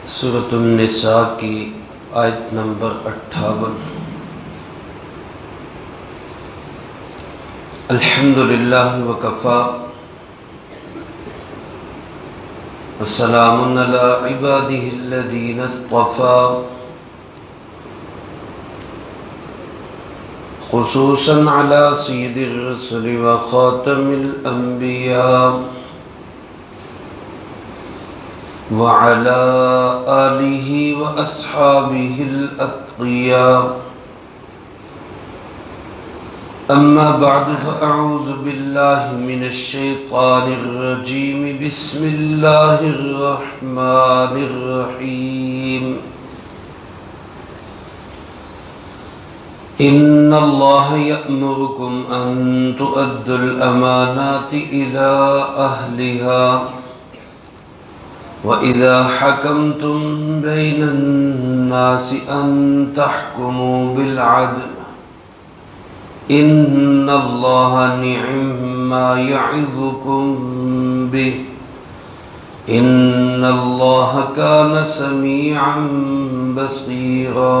سورۃ النساء کی آیت نمبر 58۔ الحمدللہ وکفی وسلام علی عبادہ الذین اصطفی، خصوصاً علی سید الرسل وخاتم الانبیاء وعلى آلہ واصحابہ الاتقیاء۔ اما بعد فاعوذ باللہ من الشیطان الرجیم، بسم اللہ الرحمن الرحیم۔ ان اللہ یأمرکم ان تؤدوا الامانات الى اہلها وَإِذَا حَكَمْتُمْ بَيْنَ النَّاسِ أَن تَحْكُمُوا بِالْعَدْلِ إِنَّ اللَّهَ نِعِمَّا يَعِظُكُمْ بِهِ إِنَّ اللَّهَ كَانَ سَمِيعًا بَصِيرًا۔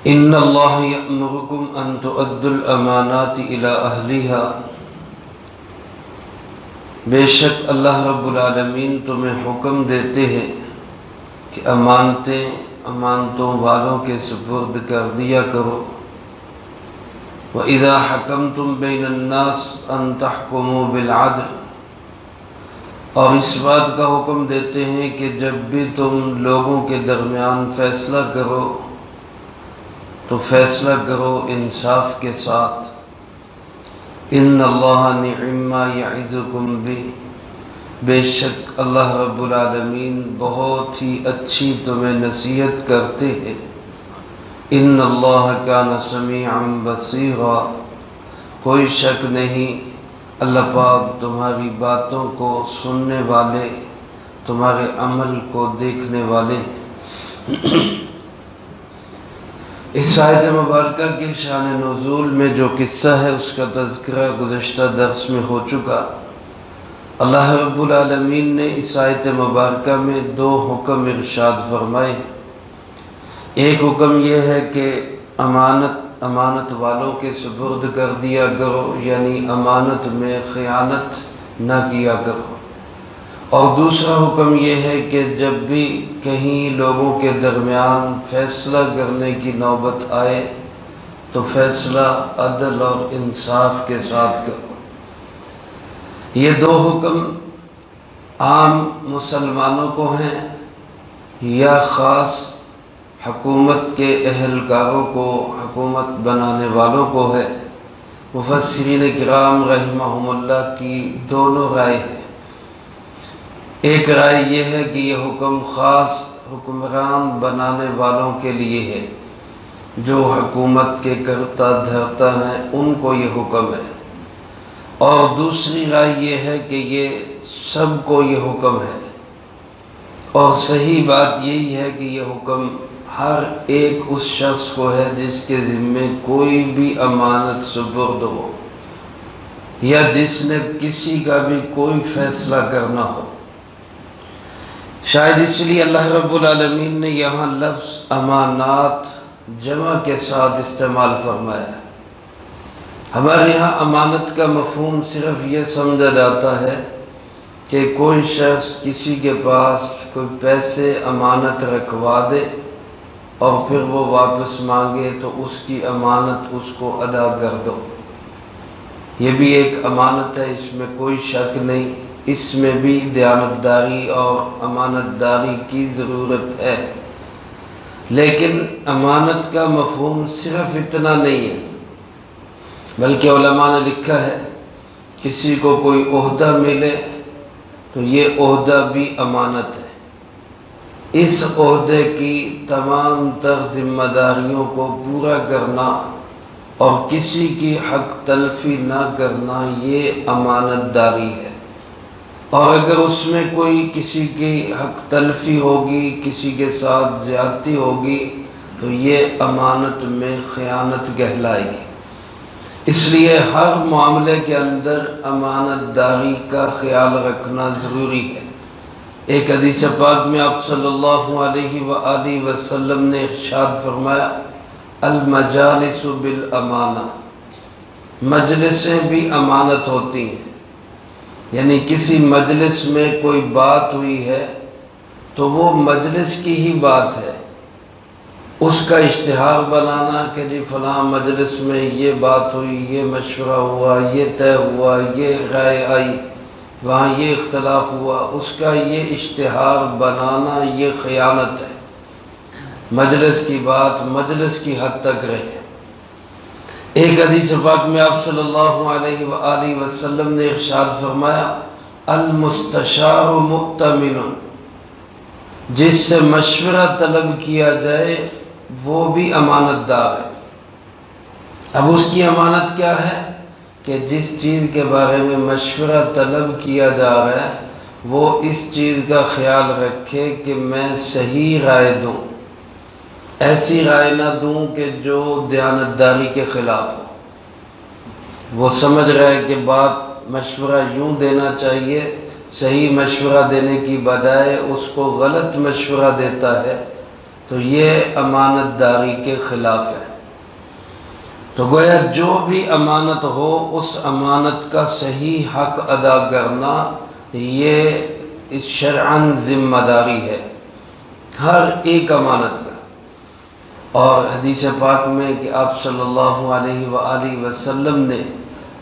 إِنَّ اللَّهَ يَأْمُرُكُمْ أَن تُؤَدُّوا الْأَمَانَاتِ إِلَى أَهْلِهَا، بے شک اللہ رب العالمین تمہیں حکم دیتے ہیں کہ امانتوں والوں کے سپرد کر دیا کرو۔ وَإِذَا حَكَمْتُمْ بَيْنَ النَّاسِ أَن تَحْكُمُوا بِالْعَدْلِ، اور اس بات کا حکم دیتے ہیں کہ جب بھی تم لوگوں کے درمیان فیصلہ کرو تو فیصلہ کرو انصاف کے ساتھ۔ ان اللہ نعم یعظکم بہ، بے شک اللہ رب العالمین بہت ہی اچھی تمہیں نصیحت کرتے ہیں۔ ان اللہ کان سمیعا بصیرا، کوئی شک نہیں اللہ پاک تمہاری باتوں کو سننے والے، تمہارے عمل کو دیکھنے والے ہیں۔ اس آیت مبارکہ کے شان نزول میں جو قصہ ہے اس کا تذکرہ گزشتہ درس میں ہو چکا۔ اللہ رب العالمین نے اس آیت مبارکہ میں دو حکم ارشاد فرمائے۔ ایک حکم یہ ہے کہ امانت والوں کے سپرد کر دیا کرو، یعنی امانت میں خیانت نہ کیا کرو، اور دوسرا حکم یہ ہے کہ جب بھی کہیں لوگوں کے درمیان فیصلہ کرنے کی نوبت آئے تو فیصلہ عدل اور انصاف کے ساتھ کرو۔ یہ دو حکم عام مسلمانوں کو ہیں یا خاص حکومت کے اہلکاروں کو، حکومت بنانے والوں کو ہے؟ مفسرین کرام رحمہم اللہ کی دونوں رائے ہیں۔ ایک رائے یہ ہے کہ یہ حکم خاص حکمران بنانے والوں کے لیے ہے، جو حکومت کے کرتا دھرتا ہیں ان کو یہ حکم ہے، اور دوسری رائے یہ ہے کہ یہ سب کو یہ حکم ہے، اور صحیح بات یہی ہے کہ یہ حکم ہر ایک اس شخص کو ہے جس کے ذمے کوئی بھی امانت سپرد ہو یا جس نے کسی کا بھی کوئی فیصلہ کرنا ہو۔ شاید اس لیے اللہ رب العالمین نے یہاں لفظ امانات جمع کے ساتھ استعمال فرمایا۔ ہمارے یہاں امانت کا مفہوم صرف یہ سمجھا جاتا ہے کہ کوئی شخص کسی کے پاس کوئی پیسے امانت رکھوا دے اور پھر وہ واپس مانگے تو اس کی امانت اس کو ادا کر دو۔ یہ بھی ایک امانت ہے، اس میں کوئی شک نہیں، اس میں بھی دیانتداری اور امانت داری کی ضرورت ہے، لیکن امانت کا مفہوم صرف اتنا نہیں ہے، بلکہ علماء نے لکھا ہے کسی کو کوئی عہدہ ملے تو یہ عہدہ بھی امانت ہے۔ اس عہدے کی تمام تر ذمہ داریوں کو پورا کرنا اور کسی کی حق تلفی نہ کرنا یہ امانت داری ہے، اور اگر اس میں کوئی کسی کی حق تلفی ہوگی، کسی کے ساتھ زیادتی ہوگی تو یہ امانت میں خیانت کہلائے گی۔ اس لیے ہر معاملے کے اندر امانت داری کا خیال رکھنا ضروری ہے۔ ایک حدیث پاک میں آپ صلی اللہ علیہ وآلہ وسلم نے ارشاد فرمایا المجالس بالامانہ، مجلسیں بھی امانت ہوتی ہیں، یعنی کسی مجلس میں کوئی بات ہوئی ہے تو وہ مجلس کی ہی بات ہے، اس کا اشتہار بنانا کہ جی فلاں مجلس میں یہ بات ہوئی، یہ مشورہ ہوا، یہ طے ہوا، یہ رائے آئی، وہاں یہ اختلاف ہوا، اس کا یہ اشتہار بنانا یہ خیانت ہے۔ مجلس کی بات مجلس کی حد تک رہے۔ ایک حدیث پاک میں آپ صلی اللہ علیہ وآلہ وسلم نے ارشاد فرمایا المستشار مؤتمن، جس سے مشورہ طلب کیا جائے وہ بھی امانت دار ہے۔ اب اس کی امانت کیا ہے کہ جس چیز کے بارے میں مشورہ طلب کیا جا رہا ہے وہ اس چیز کا خیال رکھے کہ میں صحیح رائے دوں، ایسی رائے نہ دوں کہ جو دیانتداری کے خلاف ہو۔ وہ سمجھ رہے کہ بات مشورہ یوں دینا چاہیے، صحیح مشورہ دینے کی بجائے اس کو غلط مشورہ دیتا ہے تو یہ امانت داری کے خلاف ہے۔ تو گویا جو بھی امانت ہو اس امانت کا صحیح حق ادا کرنا یہ شرعاً ذمہ داری ہے ہر ایک امانت کا۔ اور حدیث پاک میں کہ آپ صلی اللہ علیہ وآلہ وسلم نے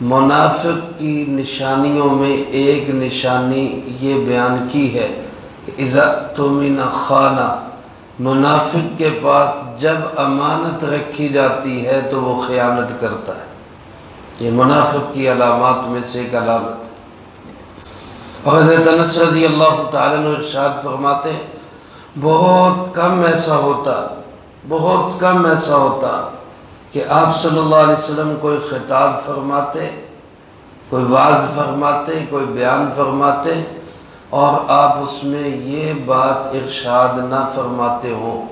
منافق کی نشانیوں میں ایک نشانی یہ بیان کی ہے کہ اذا اؤتمن خان، منافق کے پاس جب امانت رکھی جاتی ہے تو وہ خیانت کرتا ہے۔ یہ منافق کی علامات میں سے ایک علامت ہے۔ اور حضرت انس رضی اللہ تعالیٰ عنہ ارشاد فرماتے ہیں بہت کم ایسا ہوتا کہ آپ صلی اللہ علیہ وسلم کوئی خطاب فرماتے، کوئی وعظ فرماتے، کوئی بیان فرماتے اور آپ اس میں یہ بات ارشاد نہ فرماتے ہوں،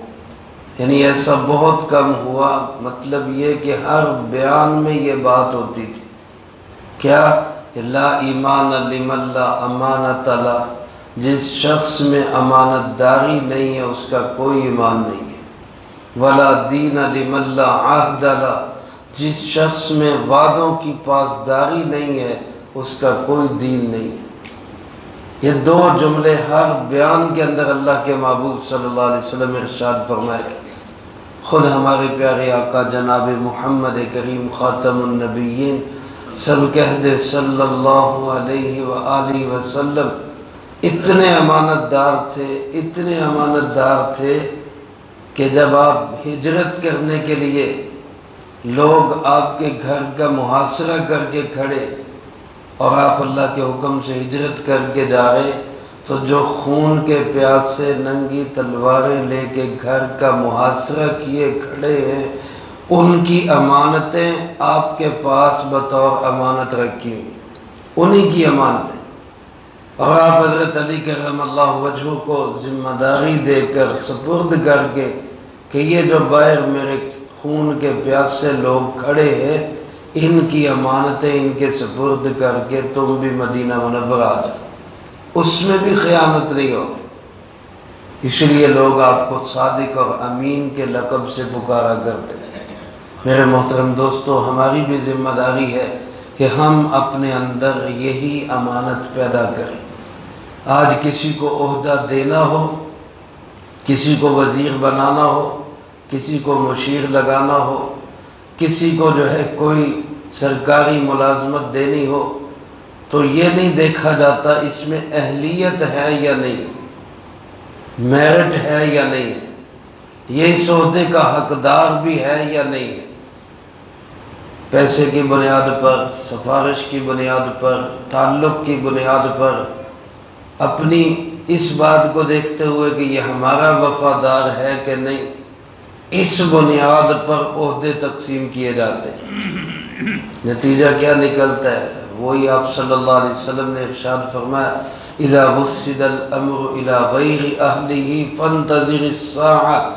یعنی ایسا بہت کم ہوا۔ مطلب یہ کہ ہر بیان میں یہ بات ہوتی تھی کیا لا ایمان لمن لا امانت له، جس شخص میں امانت داری نہیں ہے اس کا کوئی ایمان نہیں ہے، ولا دین لمن لا عہد له، جس شخص میں وعدوں کی پاسداری نہیں ہے اس کا کوئی دین نہیں ہے۔ یہ دو جملے ہر بیان کے اندر اللہ کے محبوب صلی اللہ علیہ وسلم ارشاد فرمائے۔ خود ہمارے پیارے آقا جناب محمد کریم خاتم النبیین سب کہہ دے صلی اللہ علیہ وآلہ وسلم اتنے امانت دار تھے کہ جب آپ ہجرت کرنے کے لیے لوگ آپ کے گھر کا محاصرہ کر کے کھڑے اور آپ اللہ کے حکم سے ہجرت کر کے جا رہے تو جو خون کے پیاسے ننگی تلواریں لے کے گھر کا محاصرہ کیے کھڑے ہیں، ان کی امانتیں آپ کے پاس بطور امانت رکھی ہوئی، انہی کی امانتیں، اور آپ حضرت علی کرم اللہ وجہہ کو ذمہ داری دے کر سپرد کر کے کہ یہ جو باہر میرے خون کے پیاسے لوگ کھڑے ہیں ان کی امانتیں ان کے سپرد کر کے تم بھی مدینہ منورہ آ جاؤ، اس میں بھی خیانت نہیں ہوگی۔ اس لیے لوگ آپ کو صادق اور امین کے لقب سے پکارا کرتے ہیں۔ میرے محترم دوستو، ہماری بھی ذمہ داری ہے کہ ہم اپنے اندر یہی امانت پیدا کریں۔ آج کسی کو عہدہ دینا ہو، کسی کو وزیر بنانا ہو، کسی کو مشیر لگانا ہو، کسی کو جو ہے کوئی سرکاری ملازمت دینی ہو تو یہ نہیں دیکھا جاتا اس میں اہلیت ہے یا نہیں، میرٹ ہے یا نہیں ہے، یہ اس عہدے کا حقدار بھی ہے یا نہیں ہے۔ پیسے کی بنیاد پر، سفارش کی بنیاد پر، تعلق کی بنیاد پر، اپنی اس بات کو دیکھتے ہوئے کہ یہ ہمارا وفادار ہے کہ نہیں، اس بنیاد پر عہدے تقسیم کیے جاتے ہیں۔ نتیجہ کیا نکلتا ہے؟ وہی آپ صلی اللہ علیہ وسلم نے ارشاد فرمایا اذا وسد الامر الى غیر اہلہ فانتظر الساعہ،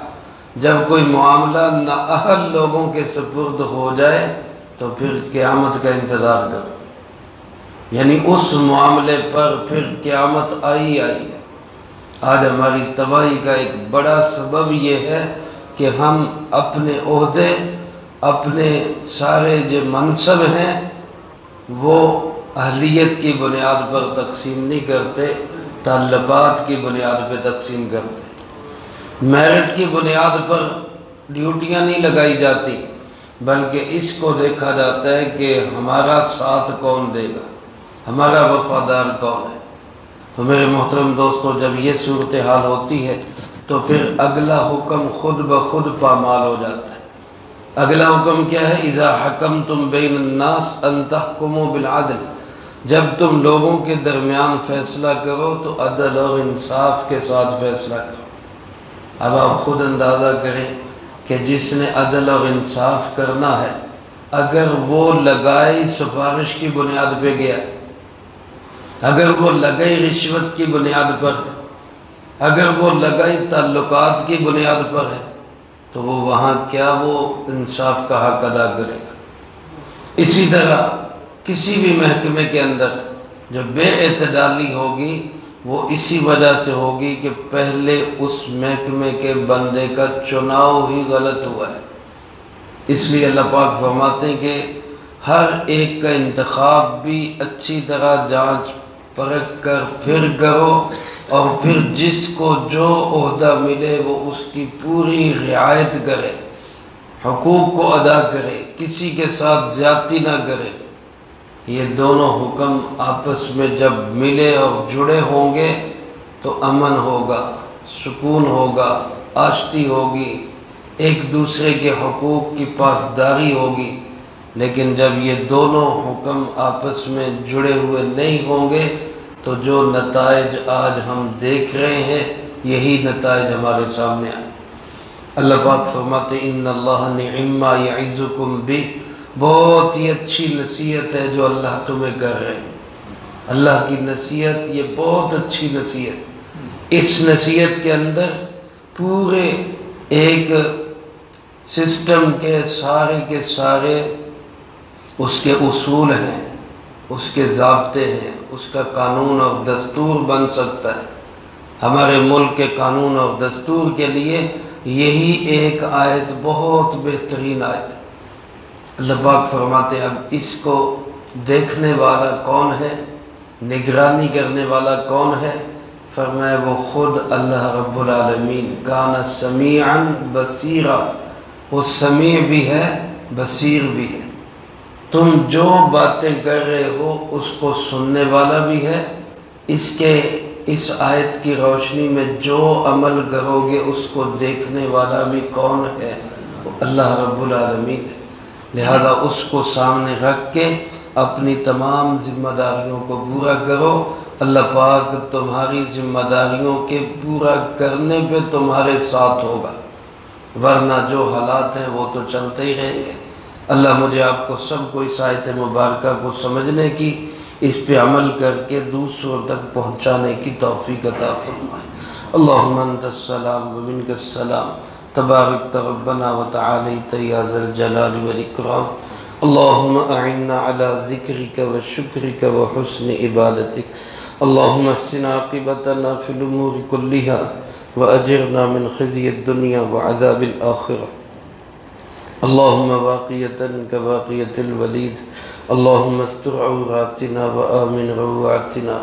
جب کوئی معاملہ نااہل لوگوں کے سپرد ہو جائے تو پھر قیامت کا انتظار کرو، یعنی اس معاملے پر پھر قیامت آئی ہے۔ آج ہماری تباہی کا ایک بڑا سبب یہ ہے کہ ہم اپنے عہدے، اپنے سارے جو منصب ہیں وہ اہلیت کی بنیاد پر تقسیم نہیں کرتے، تعلقات کی بنیاد پہ تقسیم کرتے، میرٹ کی بنیاد پر ڈیوٹیاں نہیں لگائی جاتی، بلکہ اس کو دیکھا جاتا ہے کہ ہمارا ساتھ کون دے گا، ہمارا وفادار کون ہے۔ تو میرے محترم دوستو، جب یہ صورتحال ہوتی ہے تو پھر اگلا حکم خود بخود پامال ہو جاتا ہے۔ اگلا حکم کیا ہے؟ اذا حکمتم بین الناس ان تحکموا بالعدل، جب تم لوگوں کے درمیان فیصلہ کرو تو عدل اور انصاف کے ساتھ فیصلہ کرو۔ اب آپ خود اندازہ کریں کہ جس نے عدل اور انصاف کرنا ہے، اگر وہ لگائی سفارش کی بنیاد پہ گیا ہے، اگر وہ لگائی رشوت کی بنیاد پر ہے، اگر وہ لگائی تعلقات کی بنیاد پر ہے، تو وہ وہاں کیا وہ انصاف کا حق ادا کرے گا؟ اسی طرح کسی بھی محکمے کے اندر جو بے اعتدالی ہوگی وہ اسی وجہ سے ہوگی کہ پہلے اس محکمے کے بندے کا چناؤ ہی غلط ہوا ہے۔ اس لیے اللہ پاک فرماتے ہیں کہ ہر ایک کا انتخاب بھی اچھی طرح جانچ پرکھ کر پھر کرو، اور پھر جس کو جو عہدہ ملے وہ اس کی پوری رعایت کرے، حقوق کو ادا کرے، کسی کے ساتھ زیادتی نہ کرے۔ یہ دونوں حکم آپس میں جب ملے اور جڑے ہوں گے تو امن ہوگا، سکون ہوگا، آشتی ہوگی، ایک دوسرے کے حقوق کی پاسداری ہوگی۔ لیکن جب یہ دونوں حکم آپس میں جڑے ہوئے نہیں ہوں گے تو جو نتائج آج ہم دیکھ رہے ہیں یہی نتائج ہمارے سامنے آئے۔ اللہ پاک فرماتے ان اللہ نعم ما یعظکم بہ، بہت ہی اچھی نصیحت ہے جو اللہ تمہیں کر رہے ہیں۔ اللہ کی نصیحت یہ بہت اچھی نصیحت، اس نصیحت کے اندر پورے ایک سسٹم کے سارے اس کے اصول ہیں، اس کے ضابطے ہیں، اس کا قانون اور دستور بن سکتا ہے۔ ہمارے ملک کے قانون اور دستور کے لیے یہی ایک آیت بہت بہترین آیت ہے۔ اللہ پاک فرماتے ہیں اب اس کو دیکھنے والا کون ہے، نگرانی کرنے والا کون ہے؟ فرمایا وہ خود اللہ رب العالمین، کان سمیعا بصیرا، وہ سمیع بھی ہے بصیر بھی ہے۔ تم جو باتیں کر رہے ہو اس کو سننے والا بھی ہے، اس آیت کی روشنی میں جو عمل کرو گے اس کو دیکھنے والا بھی کون ہے؟ اللہ رب العالمین ہے۔ لہذا اس کو سامنے رکھ کے اپنی تمام ذمہ داریوں کو پورا کرو۔ اللہ پاک تمہاری ذمہ داریوں کے پورا کرنے پہ تمہارے ساتھ ہوگا، ورنہ جو حالات ہیں وہ تو چلتے ہی رہیں گے۔ اللہ مجھے آپ کو سب کو اس آیت مبارکہ کو سمجھنے کی، اس پہ عمل کر کے دوسروں تک پہنچانے کی توفیق عطا فرمائے۔ اللہم انت السلام ومنک السلام، تبارک ربنا وتعالیت یا ذا الجلال والاکرام۔ اللہم اعنا علی ذکرک وشکرک وحسن عبادتک۔ اللہم احسن عاقبتنا فی الامور کلہا وأجرنا من خزي الدنيا وعذاب الآخرة۔ اللهم باقية كباقية الوليد، اللهم استر عوراتنا وآمن روعاتنا